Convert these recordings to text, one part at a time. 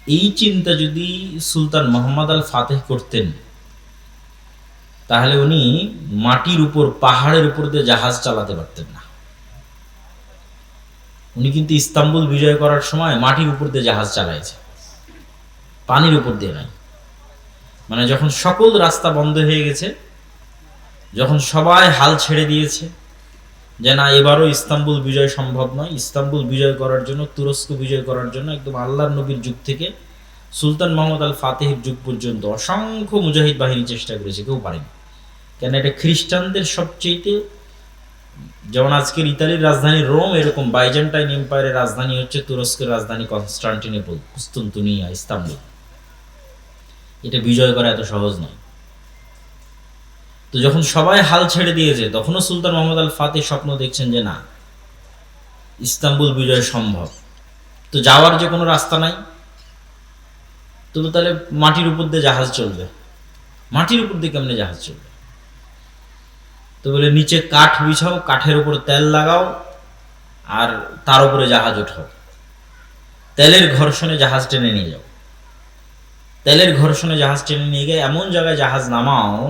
এই চিন্তা যদি সুলতান মোহাম্মদ আল ফাতেহ করতেন, তাহলে উনি মাটির উপর, পাহাড়ের উপর দিয়ে জাহাজ চালাতে পারতেন না। উনি কিন্তু ইস্তাম্বুল বিজয় করার সময় মাটির উপর দিয়ে জাহাজ চালাইছে, পানির উপর দিয়ে নাই। মানে যখন সকল রাস্তা বন্ধ হয়ে গেছে, যখন সবাই হাল ছেড়ে দিয়েছে যে না, এবারও ইস্তাম্বুল বিজয় সম্ভব নয়, ইস্তাম্বুল বিজয় করার জন্য, তুরস্ক বিজয় করার জন্য একদম আল্লাহর নবীর যুগ থেকে সুলতান মোহাম্মদ আল ফাতেহের যুগ পর্যন্ত অসংখ্য মুজাহিদ বাহিনী চেষ্টা করেছে, কেউ পারেনি। কেন? এটা খ্রিস্টানদের সবচেয়ে, যেমন আজকের ইতালির রাজধানী রোম, এরকম বাইজেন্টাইন এম্পায়ারের রাজধানী হচ্ছে তুরস্কের রাজধানী কনস্টান্টিনোপল, কুস্তুনতুনিয়া, ইস্তাম্বুল। এটা বিজয় করা এত সহজ নয়। তো যখন সবাই হাল ছেড়ে দিয়েছে, তখনও সুলতান মোহাম্মদ আল ফাতেহ স্বপ্ন দেখছেন যে না, ইস্তাম্বুল বিজয় সম্ভব। তো যাওয়ার যে কোনো রাস্তা নাই, তবু তাহলে মাটির উপর দিয়ে জাহাজ চলবে। মাটির উপর দিয়ে কেমনে জাহাজ চলবে? তো বলে নিচে কাঠ বিছাও, কাঠের উপর তেল লাগাও, আর তার উপরে জাহাজ ওঠাও, তেলের ঘর্ষণে জাহাজ টেনে নিয়ে যাও। তেলের ঘর্ষণে জাহাজ টেনে নিয়ে গিয়ে এমন জায়গায় জাহাজ নামাও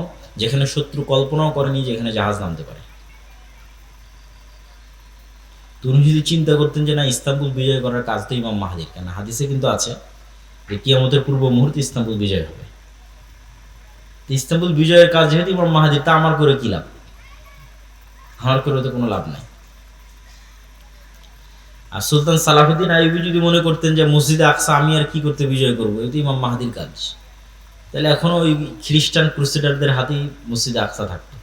যেখানে শত্রু কল্পনাও করেনি যেখানে জাহাজ নামতে পারে। তুমি যদি চিন্তা করতেন যে না, ইস্তাম্বুল বিজয় করার কাজ তো ইমাম মাহদির, কেন হাদিসে কিন্তু আছে যে কিয়ামতের পূর্ব মুহূর্তে ইস্তাম্বুল বিজয় হবে। ইস্তাম্বুল বিজয়ের কাজ যেহেতু ইমাম মাহদির, তা আমার করে কি লাভ? আমার করে তো কোনো লাভ নাই। আর সুলতান সালাহুদ্দিন আইয়ুবী যদি মনে করতেন যে মসজিদে আকসা আমি আর কি করতে বিজয় করবো, এটি ইমাম মাহদির কাজ, তাহলে এখনো ওই খ্রিস্টান ক্রুসেডারদের হাতেই মসজিদে আকসা থাকতো।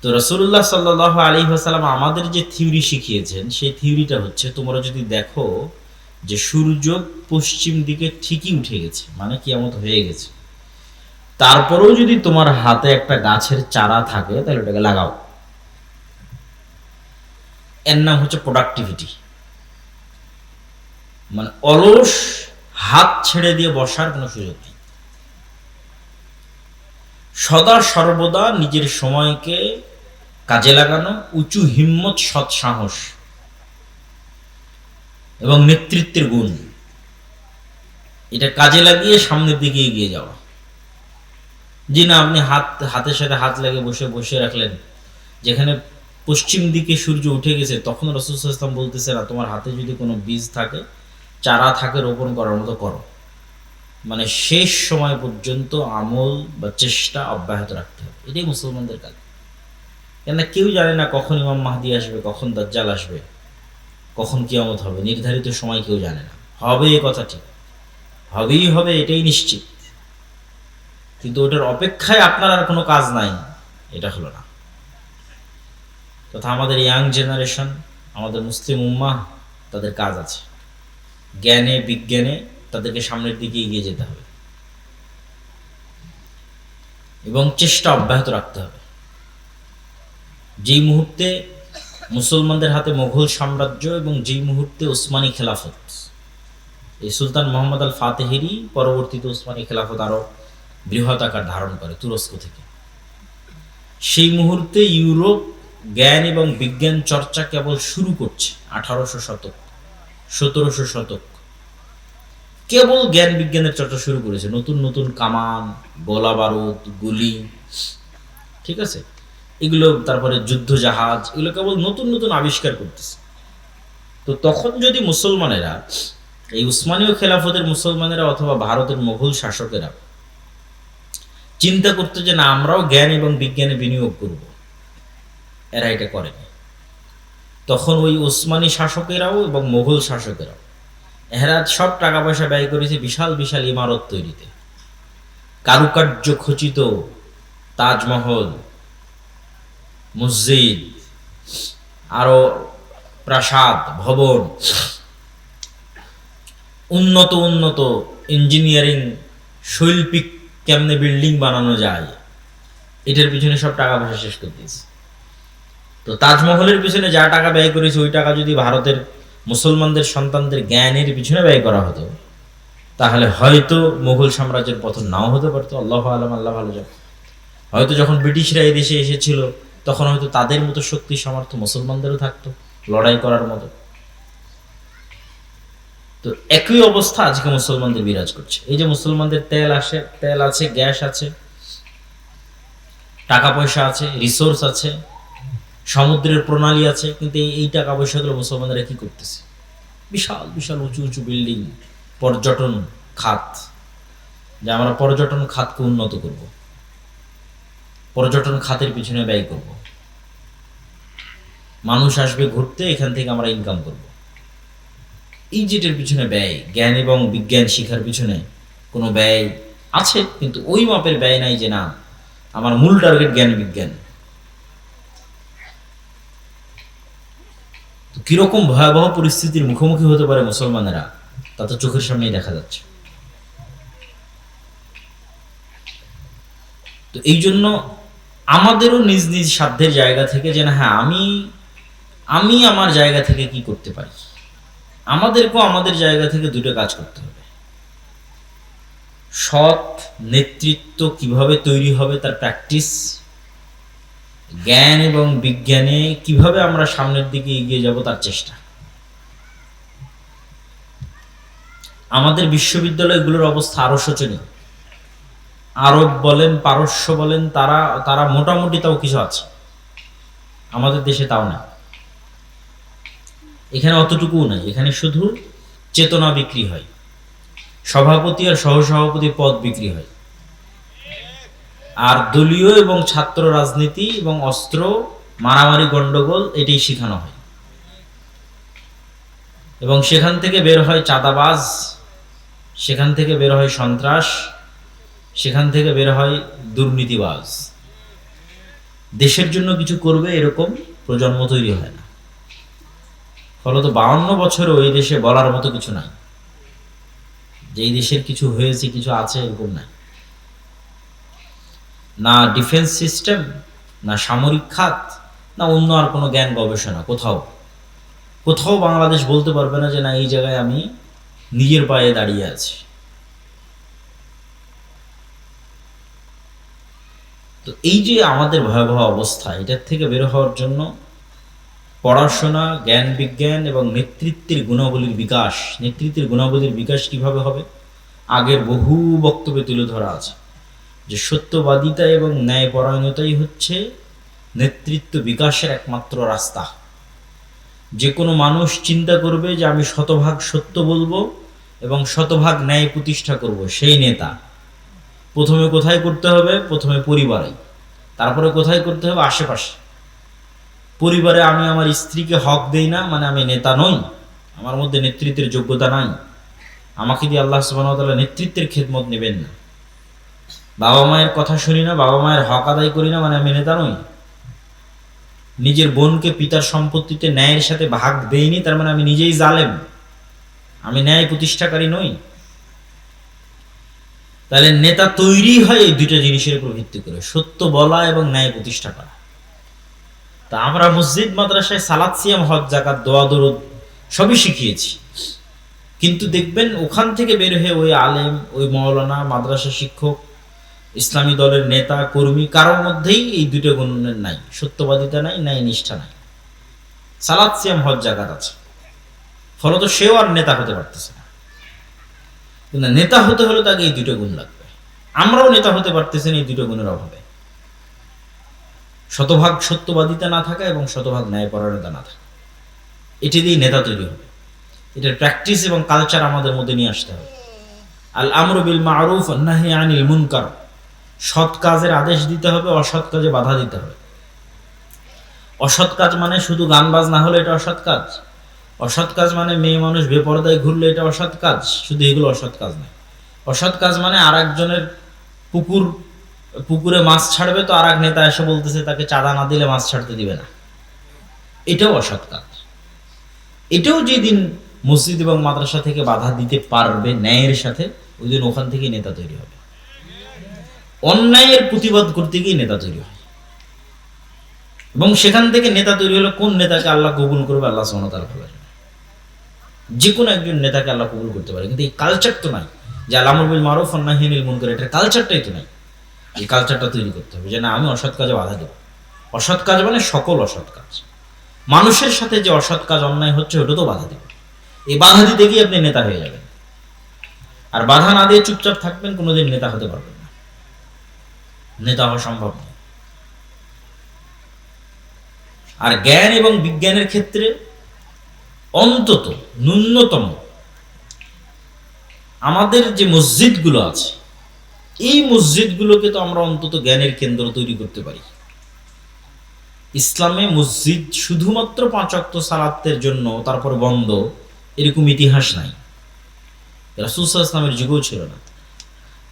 তো রাসূলুল্লাহ সাল্লাল্লাহু আলাইহি ওয়াসাল্লাম আমাদের যে থিওরি শিখিয়েছেন, সেই থিওরিটা হচ্ছে, তোমরা যদি দেখো যে সূর্য পশ্চিম দিকে ঠিকই উঠে গেছে, মানে কিয়ামত হয়ে গেছে, তারপরেও যদি তোমার হাতে একটা গাছের চারা থাকে, তাহলে ওটাকে লাগাও। এর নাম হচ্ছে প্রোডাক্টিভিটি। মানে অলস হাত ছেড়ে দিয়ে বসার কোনো সুযোগ নেই। সদা সর্বদা নিজের সময়কে কাজে লাগানো, উঁচু হিম্মত, সৎ সাহস এবং নেতৃত্বের গুণ, এটা কাজে লাগিয়ে সামনের দিকে এগিয়ে যাওয়া। জি না, আপনি হাতের সাথে হাত লাগিয়ে বসে রাখলেন, যেখানে পশ্চিম দিকে সূর্য উঠে গেছে, তখন রাসূল সাল্লাল্লাহু আলাইহি ওয়াসাল্লাম বলতেছে না, তোমার হাতে যদি কোনো বীজ থাকে, চারা থাকে, রোপণ করার মতো করো। মানে শেষ সময় পর্যন্ত আমল বা চেষ্টা অব্যাহত রাখতে হবে। এটাই মুসলমানদের কাজ। কেননা কেউ জানে না কখন ইমাম মাহদি আসবে, কখন দাজ্জাল আসবে, কখন কিয়ামত হবে, নির্ধারিত সময় কেউ জানে না। হবে এ কথা ঠিক, হবেই হবে, এটাই নিশ্চিত, কিন্তু ওটার অপেক্ষায় আপনার আর কোনো কাজ নাই, এটা হলো না। তথা আমাদের ইয়াং জেনারেশন, আমাদের মুসলিম উম্মাহ, তাদের কাজ আছে। জ্ঞানে বিজ্ঞানে তাদেরকে সামনের দিকে এগিয়ে যেতে হবে এবং চেষ্টা অব্যাহত রাখতে হবে। যেই মুহূর্তে মুসলমানদের হাতে মোগল সাম্রাজ্য এবং যেই মুহূর্তে ওসমানী খেলাফত, এই সুলতান মোহাম্মদ আল ফাতেহেরই পরবর্তীতে ওসমানী খেলাফত আরো বৃহৎ আকার ধারণ করে তুরস্ক থেকে, সেই মুহূর্তে ইউরোপ জ্ঞান এবং বিজ্ঞান চর্চা কেবল শুরু করছে। 1800 শতক, 1700 শতক কেবল জ্ঞান বিজ্ঞানের চর্চা শুরু করেছে। নতুন নতুন কামান, গোলা বারুদ, গুলি, ঠিক আছে, এগুলো, তারপরে যুদ্ধ জাহাজ, এগুলো কেবল নতুন নতুন আবিষ্কার করতেছে। তো তখন যদি মুসলমানেরা, এই উসমানীয় খেলাফতের মুসলমানেরা অথবা ভারতের মোগল শাসকেরা চিন্তা করতো যে না, আমরাও জ্ঞান এবং বিজ্ঞানে বিনিয়োগ করব, এরা এটা করেনি। তখন ওই উসমানী শাসকেরাও এবং মোগল শাসকেরাও, এরা সব টাকা পয়সা ব্যয় করেছে বিশাল বিশাল ইমারত তৈরিতে, কারুকার্য খচিত তাজমহল, মসজিদ, আরো প্রাসাদ, ভবন, উন্নত উন্নত ইঞ্জিনিয়ারিং, শৈল্পিক কেমনে বিল্ডিং বানানো যায়, এটার পিছনে সব টাকা পয়সা শেষ করে দিয়েছে। তো তাজমহলের পিছনে যা টাকা ব্যয় করেছে, ওই টাকা যদি ভারতের মুসলমানদের সন্তানদের জ্ঞানের পিছনে ব্যয় করা হতো, তাহলে হয়তো মুঘল সাম্রাজ্যের পতন নাও হতে পারতো। আল্লাহু আলাম, আল্লাহ ভালো জানে। হয়তো যখন ব্রিটিশরা এই দেশে এসেছিল, তখন হয়তো তাদের মতো শক্তি সামর্থ্য মুসলমানদেরও থাকতো লড়াই করার মতো। তো একই অবস্থা আজকে মুসলমানদের বিরাজ করছে। এই যে মুসলমানদের তেল আছে, গ্যাস আছে, টাকা পয়সা আছে, রিসোর্স আছে, সমুদ্রের প্রণালী আছে, কিন্তু এই টাকা পয়সাগুলো মুসলমানরা কি করতেছে? বিশাল বিশাল উঁচু উঁচু বিল্ডিং, পর্যটন খাত, যে আমরা পর্যটন খাতকে উন্নত করব, পর্যটন খাতের পিছনে ব্যয় করব, মানুষ আসবে ঘুরতে, এখান থেকে আমরা ইনকাম করব। এই যেটার পিছনে ব্যয়, জ্ঞান এবং বিজ্ঞান শিখার পিছনে কোনো ব্যয় আছে, কিন্তু ওই মাপের ব্যয় নাই যে না আমার মূল টার্গেট জ্ঞান বিজ্ঞান। তো কিরকম ভয়াবহ পরিস্থিতির মুখোমুখি হতে পারে মুসলমানেরা, তা তো চোখের সামনেই দেখা যাচ্ছে। তো এই জন্য আমাদেরও নিজ নিজ সাধ্যের জায়গা থেকে যে না হ্যাঁ আমি আমার জায়গা থেকে কি করতে পারি, আমাদেরকেও আমাদের জায়গা থেকে দুটো কাজ করতে হবে। সৎ নেতৃত্ব কিভাবে তৈরি হবে তার প্র্যাকটিস, জ্ঞান এবং বিজ্ঞানে কিভাবে আমরা সামনের দিকে এগিয়ে যাব তার চেষ্টা। আমাদের বিশ্ববিদ্যালয়গুলোর অবস্থা আরো শোচনীয়। আরব বলেন, পারস্য বলেন, তারা মোটামুটি তাও কিছু আছে, আমাদের দেশে তাও না। এখানে অতটুকুও নাই, এখানে শুধু চেতনা বিক্রি হয়, সভাপতি আর সহসভাপতি পদ বিক্রি হয়, আর দলীয় এবং ছাত্র রাজনীতি এবং অস্ত্র মারামারি গন্ডগোল এটাই শেখানো হয়, এবং সেখান থেকে বের হয় চাঁদাবাজ, সেখান থেকে বের হয় সন্ত্রাস, সেখান থেকে বের হয় দুর্নীতিবাজ। দেশের জন্য কিছু করবে এরকম প্রজন্ম তৈরি হয় না। ফলত 52 বছরও এই দেশে বলার মতো কিছু নাই, যে এই দেশের কিছু হয়েছে, কিছু আছে, এরকম নাই। না ডিফেন্স সিস্টেম, না সামরিক খাত, না অন্য আর কোনো জ্ঞান গবেষণা, কোথাও বাংলাদেশ বলতে পারবে না যে না এই জায়গায় আমি নিজের পায়ে দাঁড়িয়ে আছি। তো এই যে আমাদের ভয়াবহ অবস্থা, এটার থেকে বের হওয়ার জন্য পড়াশোনা, জ্ঞান বিজ্ঞান এবং নেতৃত্বের গুণাবলীর বিকাশ। নেতৃত্বের গুণাবলীর বিকাশ কিভাবে হবে? আগের বহু বক্তব্যে তুলে ধরা আছে যে সত্যবাদিতা এবং ন্যায়পরায়ণতাই হচ্ছে নেতৃত্ব বিকাশের একমাত্র রাস্তা। যে কোনো মানুষ চিন্তা করবে যে আমি শতভাগ সত্য বলবো এবং শতভাগ ন্যায় প্রতিষ্ঠা করব, সেই নেতা। প্রথমে কোথায় করতে হবে? প্রথমে পরিবারে, তারপরে কোথায় করতে হবে? আশেপাশে। পরিবারে আমি আমার স্ত্রীকে হক দেই না, মানে আমি নেতা নই, আমার মধ্যে নেতৃত্বের যোগ্যতা নাই, আমাকে দিয়ে আল্লাহ সুবহানাহু ওয়া তাআলা নেতৃত্বের খেদমত নেবেন না। বাবা মায়ের কথা শুনি না, বাবা মায়ের হক আদায় করি না, মানে আমি নেতা নই। নিজের বোনকে পিতার সম্পত্তিতে ন্যায়ের সাথে ভাগ দেইনি, তার মানে আমি নিজেই জালেম, আমি ন্যায় প্রতিষ্ঠাকারী নই। তাহলে নেতা তৈরি হয় এই দুইটা জিনিসের উপর ভিত্তি করে, সত্য বলা এবং ন্যায় প্রতিষ্ঠা করা। তা আমরা মসজিদ মাদ্রাসায় সালাত, সিয়াম, হজ, যাকাত, দোয়া দরুদ সবই শিখিয়েছি, কিন্তু দেখবেন ওখান থেকে বের হয়ে ওই আলেম, ওই মাওলানা, মাদ্রাসা শিক্ষক, ইসলামী দলের নেতা কর্মী কারোর মধ্যেই এই দুটো গুণ নাই, সত্যবাদিতা নাই, ন্যায় নিষ্ঠা নাই। সালাত, সিয়াম, হজ, যাকাত আছে, ফলত সেও আর নেতা হতে পারতেছে না। কিন্তু নেতা হতে হলে তাকে এই দুটো গুণ লাগবে। আমরাও নেতা হতে পারতেছি না এই দুটো গুণের অভাবে। শতভাগ সত্যবাদিতা না থাকা এবং শতভাগ ন্যায়পরায়ণতা না থাকা, এটি দিয়েই নেতা তৈরি হবে। এটার প্র্যাকটিস এবং কালচার আমাদের মধ্যে নিয়ে আসতে হবে। আল আমরু বিল মারুফ ওয়ান নাহি আনিল মুনকার, সৎ কাজের আদেশ দিতে হবে, অসৎ কাজে বাধা দিতে হবে। অসৎ কাজ মানে শুধু গান বাজনা হলে এটা অসৎ কাজ, অসৎ কাজ মানে মেয়ে মানুষ বেপরদায় ঘুরলে এটা অসৎ কাজ, শুধু এগুলো অসৎ কাজ নয়। অসৎ কাজ মানে আর একজনের পুকুরে মাছ ছাড়বে, তো আর এক নেতা এসে বলতেছে তাকে চাঁদা না দিলে মাছ ছাড়তে দিবে না, এটাও অসৎ কাজ। এটাও যেদিন মসজিদ এবং মাদ্রাসা থেকে বাধা দিতে পারবে ন্যায়ের সাথে, ওই দিন ওখান থেকে নেতা তৈরি হবে। অন্যায়ের প্রতিবাদ করতে গিয়ে নেতা তৈরি হয়, এবং সেখান থেকে নেতা তৈরি হলো কোন নেতাকে আল্লাহ কবুল করবে আল্লাহ সুবহানাহু ওয়া তাআলা ভালো জানেন। যে কোনো একজন নেতাকে আল্লাহ কবুল করতে পারে, কিন্তু এই কালচার তো নাই যে আল আমরু বিল মারুফ ওয়ান নাহি আনিল মুনকার, এটার কালচারটাই তো নাই। এই কালচারটা তৈরি করতে হবে যে না আমি অসৎ কাজে বাধা দেব। অসৎ কাজ মানে সকল অসৎ কাজ, মানুষের সাথে যে অসৎ কাজ অন্যায় হচ্ছে ওটা তো বাধা দেব। এই বাধা দিতে গিয়ে আপনি নেতা হয়ে যাবেন। আর বাধা না দিয়ে চুপচাপ থাকবেন, কোনোদিন নেতা হতে পারবেন না, নেতা হওয়া সম্ভব নয়। আর জ্ঞান এবং বিজ্ঞানের ক্ষেত্রে অন্তত ন্যূনতম আমাদের যে মসজিদগুলো আছে, এই মসজিদগুলোকে তো আমরা অন্তত জ্ঞানের কেন্দ্র তৈরি করতে পারি। ইসলামে মসজিদ শুধুমাত্র 5 ওয়াক্ত সালাতের জন্য তারপর বন্ধ, এরকম ইতিহাস নাই। রাসূল সাল্লাল্লাহু আলাইহি ওয়াসাল্লামের যুগেও ছিল না,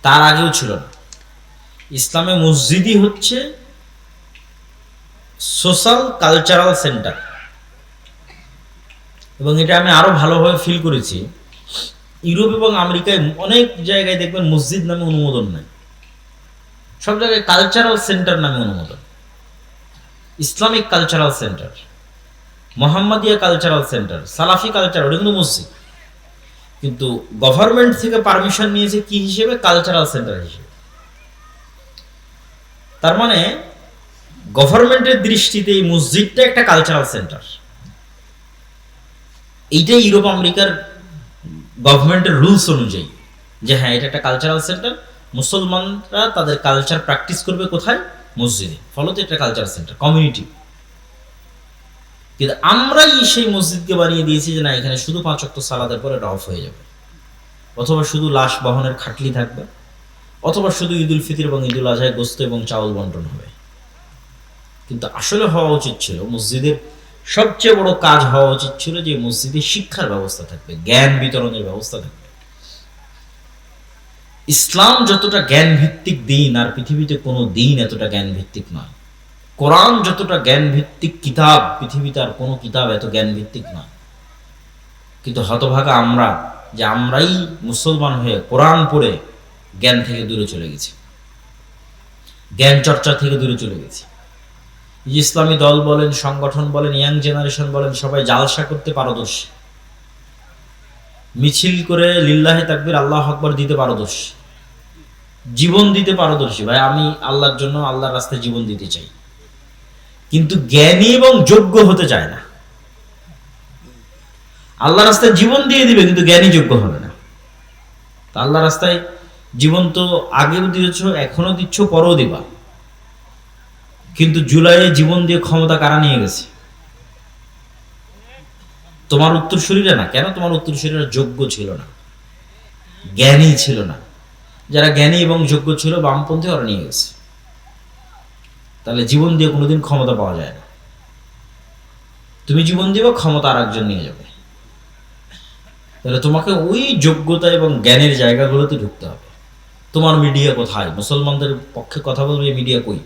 তার আগেও ছিল না। ইসলামে মসজিদই হচ্ছে সোশ্যাল কালচারাল সেন্টার। এবং এটা আমি আরো ভালোভাবে ফিল করেছি, ইউরোপ এবং আমেরিকায় অনেক জায়গায় দেখবেন মসজিদ নামে অনুমোদন নাই, সব জায়গায় কালচারাল সেন্টার নামে অনুমোদন। Islamic cultural centre, Mohammadia cultural centre, সালাফি কালচার, ওটা কিন্তু মসজিদ। কিন্তু গভর্নমেন্ট থেকে পারমিশন নিয়েছে কি হিসেবে? কালচারাল সেন্টার হিসেবে। তার মানে গভর্নমেন্টের দৃষ্টিতে এই মসজিদটা একটা কালচারাল সেন্টার। এইটাই ইউরোপ আমেরিকার গভর্নমেন্টের রুলস অনুযায়ী, যে হ্যাঁ এটা একটা কালচারাল সেন্টার, মুসলমানরা তাদের কালচার প্র্যাকটিস করবে কোথায়? মসজিদে। ফলত এটা কালচারাল সেন্টার, কমিউনিটি। কিন্তু আমরাই সেই মসজিদকে বানিয়ে দিয়েছি যে না, এখানে শুধু 5 ওয়াক্ত সালাতের পর এটা অফ হয়ে যাবে, অথবা শুধু লাশ বহনের খাটলি থাকবে, অথবা শুধু ঈদুল ফিতর এবং ঈদুল আজহায় গোস্ত এবং চাউল বন্টন হবে। কিন্তু আসলে হওয়া উচিত ছিল, মসজিদের সবচেয়ে বড় কাজ হওয়া উচিত ছিল যে মসজিদে শিক্ষার ব্যবস্থা থাকবে, জ্ঞান বিতরণের ব্যবস্থা থাকবে। ইসলাম যতটা জ্ঞান ভিত্তিক দিন, আর পৃথিবীতে কোনো দিন এতটা জ্ঞান ভিত্তিক নয়। কোরআন যতটা জ্ঞান ভিত্তিক কিতাব, পৃথিবীতে আর কোনো কিতাব এত জ্ঞান ভিত্তিক নয়। কিন্তু হতভাগা আমরা, যে আমরাই মুসলমান হয়ে কোরআন পড়ে জ্ঞান থেকে দূরে চলে গেছি, জ্ঞান চর্চা থেকে দূরে চলে গেছি। ইসলামী দল বলেন, সংগঠন বলেন, ইয়াং জেনারেশন বলেন, সবাই জালসা করতে পারদর্শী, মিছিল করে লিল্লাহি তাকবীর আল্লাহু আকবার দিতে পারদর্শী, জীবন দিতে পারদর্শী। ভাই আমি আল্লাহর জন্য, আল্লাহর রাস্তায় জীবন দিতে চাই, কিন্তু জ্ঞানী এবং যোগ্য হতে চায় না। আল্লাহর রাস্তায় জীবন দিয়ে দিবে, কিন্তু জ্ঞানী যোগ্য হবে না। আল্লাহর রাস্তায় জীবন তো আগেও দিয়েছ, এখনো দিচ্ছ, পরেও দিবা। কিন্তু জুলাইয়ে জীবন দিয়ে ক্ষমতা কারা নিয়ে গেছে? তোমার উত্তরসূরিরা না। কেন? তোমার উত্তরসূরিরা যোগ্য ছিল না, জ্ঞানী ছিল না। যারা জ্ঞানী এবং যোগ্য ছিল, বামপন্থী, ওরা নিয়ে গেছে। তাহলে জীবন দিয়ে কোনোদিন ক্ষমতা পাওয়া যায় না। তুমি জীবন দিবে, ক্ষমতা আর একজন নিয়ে যাবে। তাহলে তোমাকে ওই যোগ্যতা এবং জ্ঞানের জায়গাগুলোতে ঢুকতে হবে। তোমার মিডিয়া কোথায়? মুসলমানদের পক্ষে কথা বলবে এই মিডিয়া কই?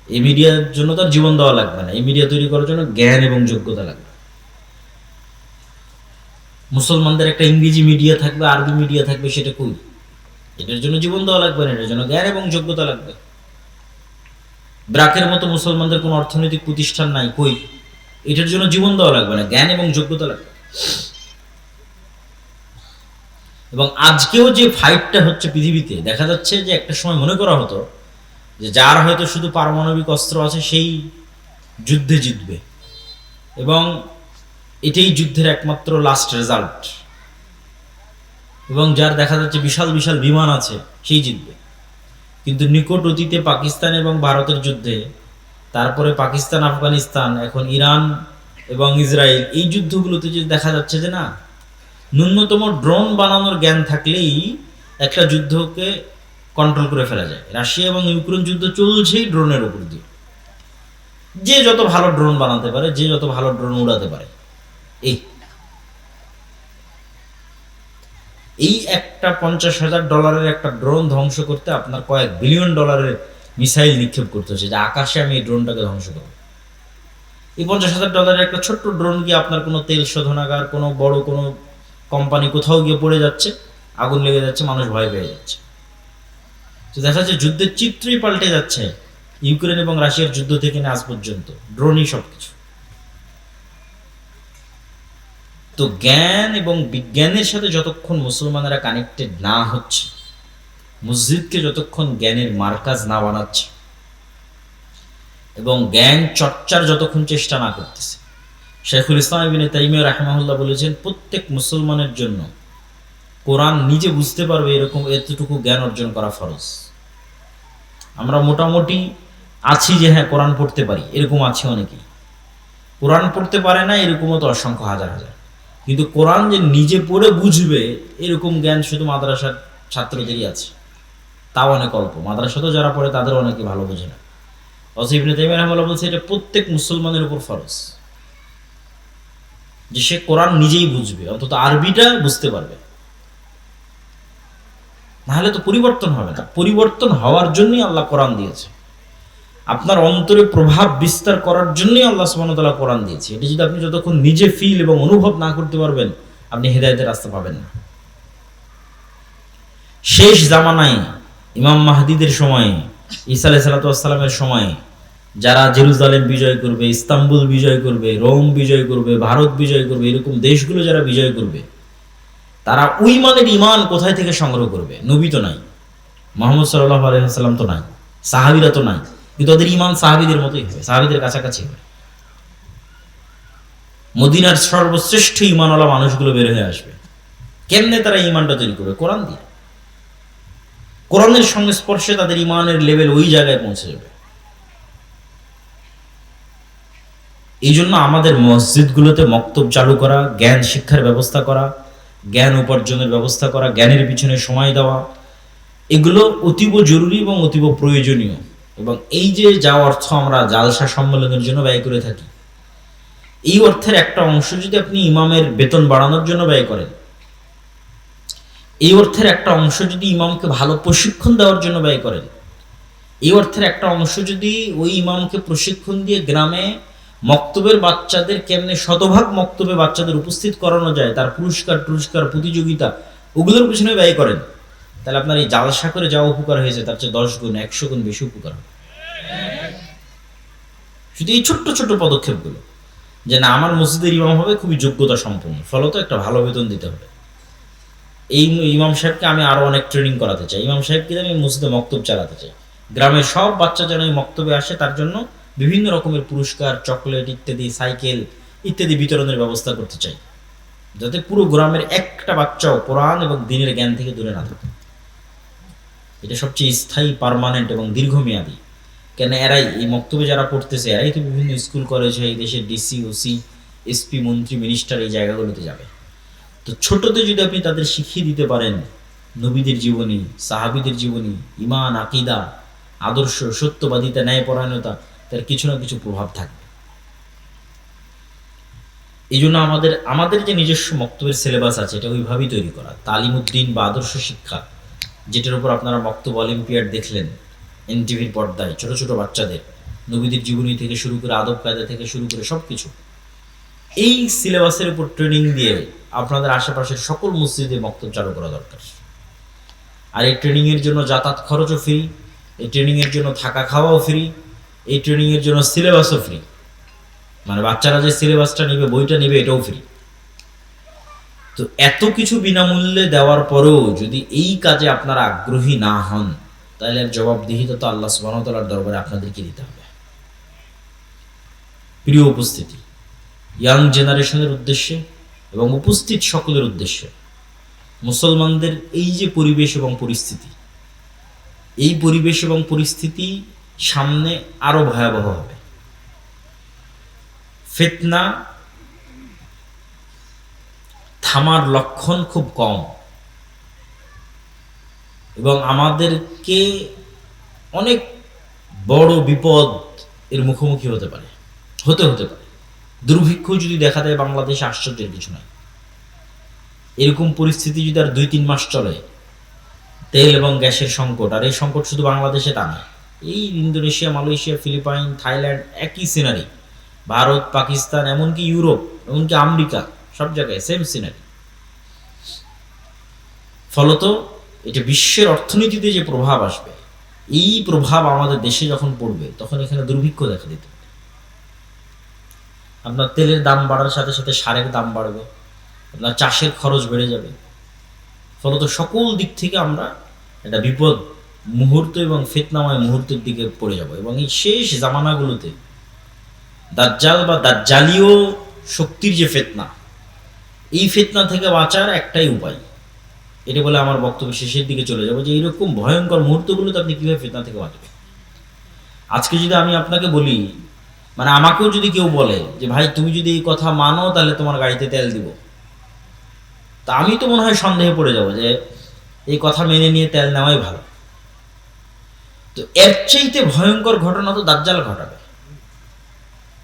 এই মিডিয়ার জন্য তার জীবন দেওয়া লাগবে না, এই মিডিয়া তৈরি করার জন্য জ্ঞান এবং যোগ্যতা লাগবে। মুসলমানদের একটা ইংরেজি মিডিয়া থাকবে, আরবি মিডিয়া থাকবে, সেটা কই? এটার জন্য জীবন দেওয়া লাগবে না, এটার জন্য জ্ঞান এবং যোগ্যতা লাগবে। ব্রাকের মতো মুসলমানদের কোনো অর্থনৈতিক প্রতিষ্ঠান নাই, কই? এটার জন্য জীবন দেওয়া লাগবে না, জ্ঞান এবং যোগ্যতা লাগবে। এবং আজকেও যে ফাইটটা হচ্ছে পৃথিবীতে, দেখা যাচ্ছে যে একটা সময় মনে করা হতো যে যার হয়তো শুধু পারমাণবিক অস্ত্র আছে সেই যুদ্ধে জিতবে, এবং এটাই যুদ্ধের একমাত্র লাস্ট রেজাল্ট। এবং যার দেখা যাচ্ছে বিশাল বিশাল বিমান আছে সেই জিতবে। কিন্তু নিকট অতীতে পাকিস্তান এবং ভারতের যুদ্ধে, তারপরে পাকিস্তান, আফগানিস্তান, এখন ইরান এবং ইসরায়েল, এই যুদ্ধগুলোতে যে দেখা যাচ্ছে যে না, ন্যূনতম ড্রোন বানানোর জ্ঞান থাকলেই একটা যুদ্ধকে কন্ট্রোল করে ফেলা যায়। রাশিয়া এবং ইউক্রেন যুদ্ধ চলছেই ড্রোনের উপর দিয়ে। যে যত ভালো ড্রোন বানাতে পারে, যে যত ভালো ড্রোন উড়াতে পারে, এই একটা $50,000 একটা ড্রোন ধ্বংস করতে আপনার কয়েক বিলিয়ন ডলারের মিসাইল নিক্ষেপ করতে হচ্ছে, যে আকাশে আমি এই ড্রোনটাকে ধ্বংস করব। এই $50,000 একটা ছোট্ট ড্রোন গিয়ে আপনার কোনো তেল শোধনাগার, কোনো বড় কোনো কোম্পানি কোথাও গিয়ে পড়ে যাচ্ছে, আগুন লেগে যাচ্ছে, মানুষ ভয় পেয়ে যাচ্ছে। তো দেখা যাচ্ছে যুদ্ধের চিত্রই পাল্টে যাচ্ছে ইউক্রেন এবং রাশিয়ার যুদ্ধ থেকে আজ পর্যন্ত, ড্রোনই সবকিছু। তো জ্ঞান এবং বিজ্ঞানের সাথে যতক্ষণ মুসলমানেরা কানেক্টেড না হচ্ছে, মসজিদকে যতক্ষণ জ্ঞানের মার্কাজ না বানাচ্ছে, এবং জ্ঞান চর্চার যতক্ষণ চেষ্টা না করতেছে, শাইখুল ইসলাম ইবনে তাইমিয়া রাহিমাহুল্লাহ বলেছেন, প্রত্যেক মুসলমানের জন্য কোরআন নিজে বুঝতে পারবে এরকম এতটুকু জ্ঞান অর্জন করা ফরজ। আমরা মোটামুটি আছি যে হ্যাঁ কোরআন পড়তে পারি, এরকম আছে অনেকেই। কোরআন পড়তে পারে না এরকমও তো অসংখ্য হাজার হাজার। কিন্তু কোরআন যে নিজে পড়ে বুঝবে এরকম জ্ঞান শুধু মাদ্রাসার ছাত্রদেরই আছে, তাও অনেক অল্প। মাদ্রাসাতেও যারা পড়ে তাদের অনেকে ভালো বোঝে না। অতএব ইবনে তাইমিয়া রাহিমাহুল্লাহ বলছে এটা প্রত্যেক মুসলমানের উপর ফরজ যে সে কোরআন নিজেই বুঝবে, অন্তত আরবিটা বুঝতে পারবে, নাহলে তো পরিবর্তন হবে না। পরিবর্তন হওয়ার জন্যই আল্লাহ কোরআন দিয়েছে, আপনার অন্তরে প্রভাব বিস্তার করার জন্যই আল্লাহ সুবহানাহু ওয়া তাআলা কোরআন দিয়েছে। এটি যদি আপনি যতক্ষণ নিজে ফিল এবং অনুভব না করতে পারবেন, আপনি হেদায়েতের রাস্তা পাবেন না। শেষ জামানায় ইমাম মাহদিদের সময়ে, ঈসা আলাইহিস সালামের সময়ে যারা জেরুজালেম বিজয় করবে, ইস্তাম্বুল বিজয় করবে, রোম বিজয় করবে, ভারত বিজয় করবে, এরকম দেশগুলো যারা বিজয় করবে, তারা ওই মানের ইমান কোথায় থেকে সংগ্রহ করবে? নবী তো নাই, মুহাম্মদ সাল্লাল্লাহু আলাইহি ওয়াসাল্লাম তো নাই, সাহাবীরা তো নাই, কিন্তু ওদের ইমান সাহাবীদের মতোই হবে, সাহাবীদের কাছাকাছি হবে। মদিনার সর্বশ্রেষ্ঠ ইমানওয়ালা মানুষগুলো বের হয়ে আসবে। কেমনে তারা ইমানটা তৈরি করবে? কোরআন দিয়ে। কোরআনের সংস্পর্শে তাদের ইমানের লেভেল ওই জায়গায় পৌঁছে যাবে। এই জন্য আমাদের মসজিদগুলোতে মক্তব চালু করা, জ্ঞান শিক্ষার ব্যবস্থা করা, জ্ঞান উপার্জনের ব্যবস্থা করা, জ্ঞানের পিছনে সময় দেওয়া, এগুলো অতীব জরুরি এবং অতীব প্রয়োজনীয়। এবং এই যে যা অর্থ আমরা জালসা সম্মেলনের জন্য ব্যয় করে থাকি, এই অর্থের একটা অংশ যদি আপনি ইমামের বেতন বাড়ানোর জন্য ব্যয় করেন, এই অর্থের একটা অংশ যদি ইমামকে ভালো প্রশিক্ষণ দেওয়ার জন্য ব্যয় করেন, এই অর্থের একটা অংশ যদি ওই ইমামকে প্রশিক্ষণ দিয়ে গ্রামে মক্তবের বাচ্চাদের কেমনে শতভাগ মক্তবে বাচ্চাদের উপস্থিত করানো যায়, তার পুরস্কার প্রতিযোগিতা, ওগুলোর পিছনে ব্যয় করেন, তাহলে আপনার এই জালসা করে যা উপকার হয়েছে তার চেয়ে 10 গুণ 100 গুণ বেশি উপকার হবে। শুধু এই ছোট্ট ছোট্ট পদক্ষেপগুলো, যে না আমার মসজিদের ইমাম হবে খুবই যোগ্যতা সম্পন্ন, ফলত একটা ভালো বেতন দিতে হবে, এই ইমাম সাহেবকে আমি আরো অনেক ট্রেনিং করাতে চাই, ইমাম সাহেবকে আমি মসজিদে মক্তব চালাতে চাই, গ্রামের সব বাচ্চা যেন এই মক্তবে আসে, তার জন্য বিভিন্ন রকমের পুরস্কার, চকলেট ইত্যাদি, সাইকেল ইত্যাদি বিতরণের ব্যবস্থা করতে চাই, যাতে পুরো গ্রামের একটা বাচ্চাও কোরআন এবং দ্বীনের জ্ঞান থেকে দূরে না থাকে। এটা সবচেয়ে স্থায়ী, পার্মানেন্ট এবং দীর্ঘমেয়াদী। কেন এরাই এই মক্তবে যারা পড়তেছে, এরাই তো বিভিন্ন স্কুল কলেজে এই দেশের ডিসি, ওসি, এসপি, মন্ত্রী, মিনিস্টার এই জায়গাগুলোতে যাবে। তো ছোটতে যদি আপনি তাদের শিখিয়ে দিতে পারেন নবীদের জীবনী, সাহাবীদের জীবনী, ঈমান, আকীদা, আদর্শ, সত্যবাদিতা, ন্যায়পরায়ণতা, তার কিছু না কিছু প্রভাব থাকবে। এই জন্য আমাদের যে নিজস্ব মক্তবের সিলেবাস আছে, এটা ওইভাবেই তৈরি করা। তালিমউদ্দিন বা আদর্শ শিক্ষা, যেটার উপর আপনারা মক্তব অলিম্পিয়াড দেখলেন এনটিভির পর্দায়, ছোট ছোট বাচ্চাদের নবীদের জীবনী থেকে শুরু করে, আদব কায়দা থেকে শুরু করে সব কিছু, এই সিলেবাসের উপর ট্রেনিং দিয়ে আপনাদের আশেপাশের সকল মসজিদে মক্তব চালু করা দরকার। আর এই ট্রেনিংয়ের জন্য যাতায়াত খরচও ফ্রি, এই ট্রেনিংয়ের জন্য থাকা খাওয়াও ফ্রি, এই ট্রেনিংয়ের জন্য সিলেবাসও ফ্রি। মানে বাচ্চারা যে সিলেবাসটা নেবে, বইটা নেবে, এটাও ফ্রি। তো এত কিছু বিনামূল্যে দেওয়ার পরেও যদি এই কাজে আপনারা আগ্রহী না হন, তাহলে এর জবাবদিহিতা তো আল্লাহ সুবহানাহু ওয়া তাআলার দরবারে আপনাদেরকে দিতে হবে। প্রিয় উপস্থিতি, ইয়াং জেনারেশনের উদ্দেশ্যে এবং উপস্থিত সকলের উদ্দেশ্যে, মুসলমানদের এই যে পরিবেশ এবং পরিস্থিতি, এই পরিবেশ এবং পরিস্থিতি সামনে আরো ভয়াবহ হবে। ফিতনা থামার লক্ষণ খুব কম, এবং আমাদেরকে অনেক বড় বিপদ এর মুখোমুখি হতে পারে। দুর্ভিক্ষ যদি দেখা দেয় বাংলাদেশে, আশ্চর্যের কিছু নাই। এরকম পরিস্থিতি যদি আর 2-3 মাস চলে, তেল এবং গ্যাসের সংকট, আর এই সংকট শুধু বাংলাদেশে তা নয়, এই ইন্দোনেশিয়া, মালয়েশিয়া, ফিলিপাইন, থাইল্যান্ড, একই সিনারি, ভারত, পাকিস্তান, এমনকি ইউরোপ, এমনকি আমেরিকা, সব জায়গায় সেম সিনারি। ফলত এটা বিশ্বের অর্থনীতিতে যে প্রভাব আসবে, এই প্রভাব আমাদের দেশে যখন পড়বে, তখন এখানে দুর্ভিক্ষ দেখা দিতে পারে। আপনার তেলের দাম বাড়ার সাথে সাথে সারের দাম বাড়বে, আপনার চাষের খরচ বেড়ে যাবে। ফলত সকল দিক থেকে আমরা একটা বিপদ মুহূর্ত এবং ফিতনাময় মুহূর্তের দিকে পড়ে যাব। এবং এই শেষ জামানাগুলোতে দাজ্জাল বা দাজ্জালীয় শক্তির যে ফিতনা, এই ফিতনা থেকে বাঁচার একটাই উপায়। এটা বলে আমার বক্তব্য শেষের দিকে চলে যাবো, যে এইরকম ভয়ঙ্কর মুহূর্তগুলোতে আপনি কিভাবে ফিতনা থেকে বাঁচবেন। আজকে যদি আমি আপনাকে বলি, মানে আমাকেও যদি কেউ বলে যে ভাই তুমি যদি এই কথা মানো তাহলে তোমার গাড়িতে তেল দিব, তা আমি তো মনে হয় সন্দেহে পড়ে যাব যে এই কথা মেনে নিয়ে তেল নেওয়াই ভালো। তো এর চাইতে ভয়ঙ্কর ঘটনা তো দাজ্জাল ঘটাবে।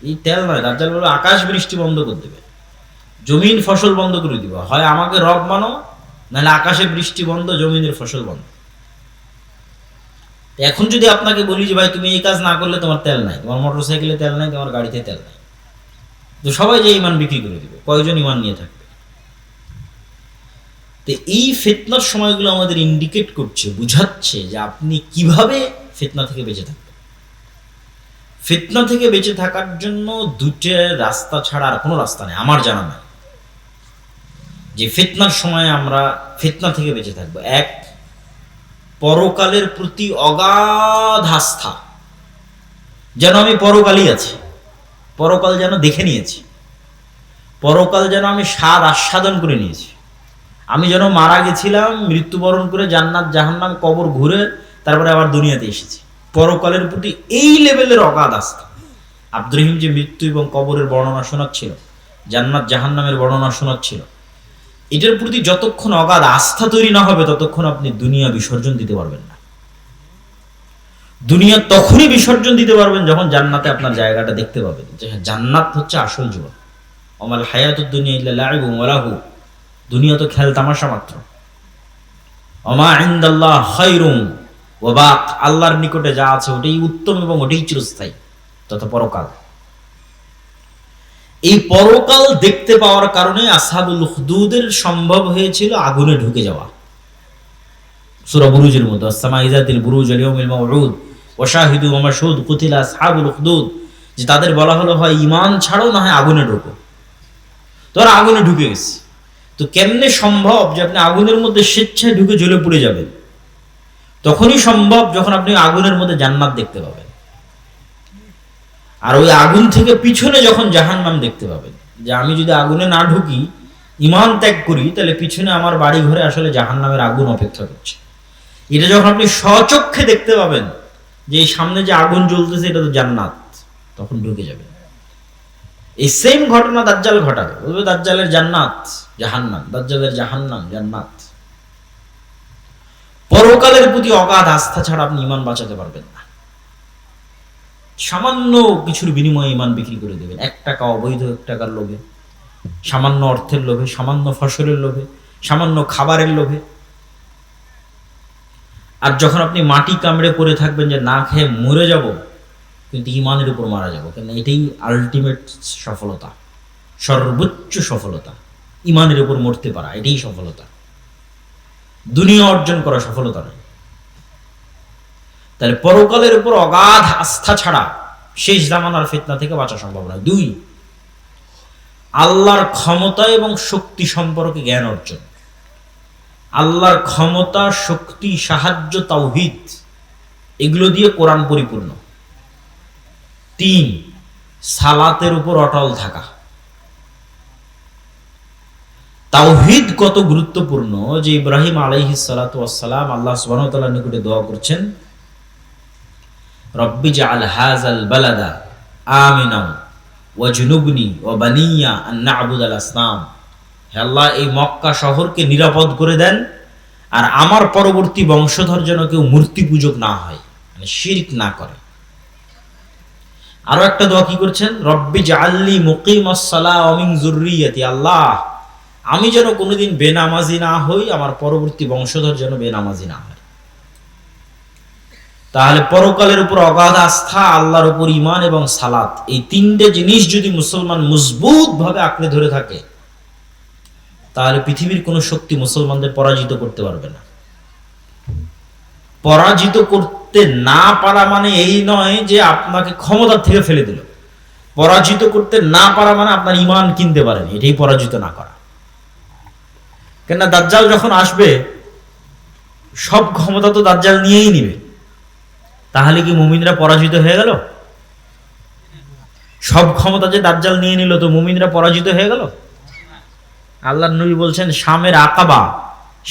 এই তেল নয়, দাজ্জাল বলবে আকাশ বৃষ্টি বন্ধ করে দেবে, জমিন ফসল বন্ধ করে দিবে, হয় আমাকে রব মানো, নাহলে আকাশে বৃষ্টি বন্ধ, জমিনের ফসল বন্ধ। এখন যদি আপনাকে বলি যে ভাই তুমি এই কাজ না করলে তোমার তেল নাই, তোমার মোটর সাইকেলে তেল নাই, তোমার গাড়িতে তেল নাই, তো সবাই যে ইমান বিক্রি করে দিবে, কয়জন ইমান নিয়ে থাকবে? তো এই ফিতনার সময়গুলো আমাদের ইন্ডিকেট করছে, বুঝাচ্ছে যে আপনি কিভাবে ফিতনা থেকে বেঁচে থাকবেন। ফিতনা থেকে বেঁচে থাকার জন্য দুটো রাস্তা ছাড়া আর কোনো রাস্তা নেই আমার জানা নাই, যে ফিতনার সময় আমরা ফিতনা থেকে বেঁচে থাকবো। এক, পরকালের প্রতি অগাধ আস্থা, যেন আমি পরকালই আছি, পরকাল যেন দেখে নিয়েছি, পরকাল যেন আমি স্বাদ আস্বাদন করে নিয়েছি, আমি যেন মারা গেছিলাম, মৃত্যুবরণ করে জান্নাত জাহান্নাম কবর ঘুরে তারপরে আবার দুনিয়াতে এসেছি। পরকালের প্রতি এই লেভেলের অগাধ আস্থা। আব্দুর রহিম যে মৃত্যু এবং কবরের বর্ণনা শোনাচ্ছিল, জান্নাত জাহান্নামের বর্ণনা শোনাচ্ছিল, এটার প্রতি যতক্ষণ অগাধ আস্থা তৈরি না হবে ততক্ষণ আপনি দুনিয়া বিসর্জন দিতে পারবেন না। দুনিয়া তখনই বিসর্জন দিতে পারবেন যখন জান্নাতে আপনার জায়গাটা দেখতে পাবেন, যে জান্নাত হচ্ছে আসল জীবন। আমাল হায়াতুদ দুনিয়া ইল্লা লাইবুন ওয়া লাহু, দুনিয়া তো খেল তামাশা মাত্র। ওমা ইনদাল্লাহ খায়রুন ওয়া বাক, আল্লাহর নিকটে যা আছে ওটাই উত্তম এবং ওটাই চিরস্থায়ী, তথা পরকাল। এই পরকাল দেখতে পাওয়ার কারণে আসহাবুল উখদুদের সম্ভব হয়েছিল আগুনে ঢুকে যাওয়া। সূরা বুরুজের মধ্যে আসসামা ইযাতিল বুরুজ ওয়াল ইয়াউমিল মাউউদ ওয়া শাহিদু ওয়া মাশহুদ কুতিলা আসহাবুল উখদুদ, যে তাদের বলা হলো হয় ঈমান ছাড়ো না হয় আগুনে ঢোকো। তোরা আগুনে ঢুকে গেছে, তো কেমনে সম্ভব যে আপনি আগুনের মধ্যে স্বেচ্ছায় ঢুকে জ্বলে পুড়ে যাবেন? তখনই সম্ভব যখন আপনি আগুনের মধ্যে জান্নাত দেখতে পাবেন, আর ওই আগুন থেকে পিছনে যখন জাহান্নাম দেখতে পাবেন। যে আমি যদি আগুনে না ঢুকি, ঈমান ত্যাগ করি, তাহলে পিছনে আমার বাড়ি ঘরে আসলে জাহান্নামের আগুন অপেক্ষা করছে। এটা যখন আপনি স্বচক্ষে দেখতে পাবেন যে এই সামনে যে আগুন জ্বলতেছে এটা তো জান্নাত, তখন ঢুকে যাবেন। এই সেম ঘটনা দাজ্জাল ঘটাবে, বলবে দাজ্জালের জান্নাত জাহান্নাম, দাজ্জালের জাহান্নাম জান্নাত। পরকালের প্রতি অগাধ আস্থা ছাড়া আপনি ঈমান বাঁচাতে পারবেন না। সামান্য কিছুর বিনিময়ে ঈমান বিক্রি করে দেবেন, 1 টাকা অবৈধ 1 টাকার লোভে, সামান্য অর্থের লোভে, সামান্য ফসলের লোভে, সামান্য খাবারের লোভে। আর যখন আপনি মাটি কামড়ে পড়ে থাকবেন যে না খেয়ে মরে যাব, কিন্তু ঈমানের উপর মারা যাব, কেন এটাই আলটিমেট সফলতা, সর্বোচ্চ সফলতা। ঈমানের উপর মরতে পারা, এটাই সফলতা, দুনিয়া অর্জন করা সফলতা নয়। তাহলে পরকালের উপর অগাধ আস্থা ছাড়া শেষ জামানার ফিতনা থেকে বাঁচা সম্ভব নয়। 2, আল্লাহর ক্ষমতা এবং শক্তি সম্পর্কে জ্ঞান অর্জন। আল্লাহর ক্ষমতা, শক্তি, সাহায্য, তাওহীদ, এগুলো দিয়ে কোরআন পরিপূর্ণ। 3, সালাতের উপর অটল থাকা। তাওহীদ কত গুরুত্বপূর্ণ যে ইব্রাহিম আলাইহিস সালাতু ওয়াস সালাম আল্লাহ সুবহানাহু ওয়া তাআলার নিকটে দোয়া করছেন, রব্বি জাআল হাযাল বালাদা আমিনা ওয়াজনুবনি ওয়া বানিয়া আন না'বুদাল আসনাম। হে আল্লাহ, এই মক্কা শহরকে নিরাপদ করে দেন, আর আমার পরবর্তী বংশধর যেন কেউ মূর্তি পূজক না হয়, মানে শিরক না করে। আরো একটা দোয়া কি করছেন, রব্বি জাআলনি মুকিমাস সালাহ ওয়া মিন যুররিয়াতি। আল্লাহ, আমি যেন কোনোদিন বেনামাজি না হই, আমার পরবর্তী বংশধর যেন বেনামাজি না হয়। তাহলে পরকালের উপর অগাধ আস্থা, আল্লাহর উপর ঈমান এবং সালাত, এই 3টে জিনিস যদি মুসলমান মজবুত ভাবে আঁকড়ে ধরে থাকে, তাহলে পৃথিবীর কোনো শক্তি মুসলমানদের পরাজিত করতে পারবে না। পরাজিত করতে না পারা মানে এই নয় যে আপনাকে ক্ষমতা থেকে ফেলে দিল। পরাজিত করতে না পারা মানে আপনার ঈমান কিনতে পারেনি, এটাই পরাজিত না করা। কেননা দাজ্জাল যখন আসবে, সব ক্ষমতা তো দাজ্জাল নিয়েই নিবে। তাহলে কি মুমিনরা পরাজিত হয়ে গেল? সব ক্ষমতা যে দাজ্জাল নিয়ে নিল, তো মুমিনরা পরাজিত হয়ে গেল? আল্লাহর নবী বলছেন, শামের আকাবা,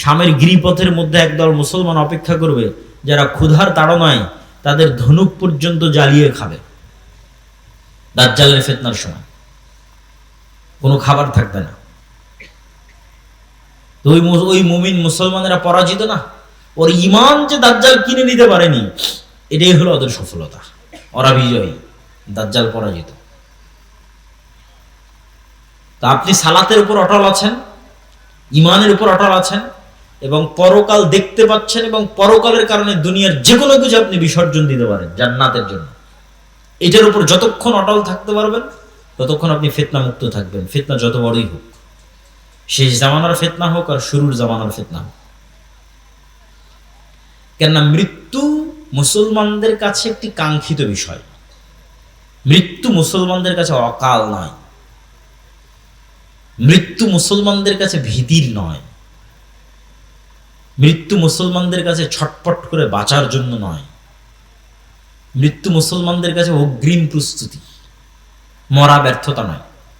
শামের গিরিপথের মধ্যে একদল মুসলমান অপেক্ষা করবে, যারা ক্ষুধার তাড়নায় তাদের ধনুক পর্যন্ত জ্বালিয়ে খাবে। দাজ্জালের ফিতনার সময় কোনো খাবার থাকবে না। তো ওই মুমিন মুসলমানেরা পরাজিত না? ওর ঈমান যে দাজ্জাল কিনে নিতে পারেনি, এটাই হলো ওদের সফলতা। ওরা বিজয়ী, দাজ্জাল পরাজিত। তা আপনি সালাতের উপর অটল আছেন, ঈমানের উপর অটল আছেন, এবং পরকাল দেখতে পাচ্ছেন, এবং পরকালের কারণে দুনিয়ার যে কোনো কিছু আপনি বিসর্জন দিতে পারেন জান্নাতের জন্য। এটার উপর যতক্ষণ অটল থাকতে পারবেন, ততক্ষণ আপনি ফিতনা মুক্ত থাকবেন, ফিতনা যত বড়ই হোক, শেষ জামানার ফিতনা হোক আর শুরুর জামানার ফিতনা হোক। কেননা মৃত্যু মুসলমানদের কাছে একটি কাঙ্ক্ষিত বিষয়। মৃত্যু মুসলমানদের কাছে অকাল নয়, মৃত্যু মুসলমানদের কাছে ভীতির নয়, মৃত্যু মুসলমানদের কাছে ছটপট করে বাঁচার জন্য নয়, মৃত্যু মুসলমানদের কাছে অগ্রিম প্রস্তুতি, মরা ব্যর্থতা নয়।